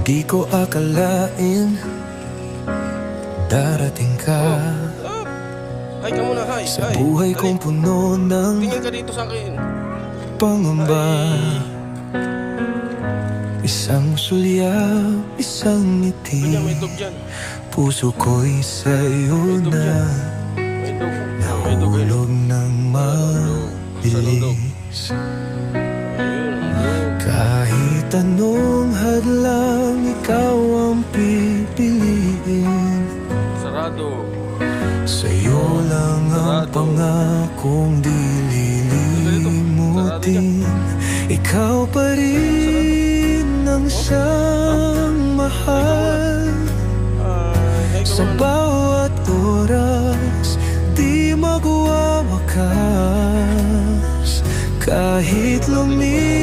Di ko akalain darating ka Hi ka muna, hi. sa buhay kong puno ng Tingin ka dito sa akin. pangamba. Isang sulyap, isang ngiti, Ganyan, may dog dyan. puso ko'y sa'yo na May dog. nahulog ng Salundog. mabilis. Ayun, ang dog. Kahit anong hadlang, ikaw ang pipiliin. Sarado. Sa'yo lang ang pangakong di lilimutin. Ikaw pa rin ang siyang mahal. Sa bawat oras, di magwawakas. Kahit lumilipad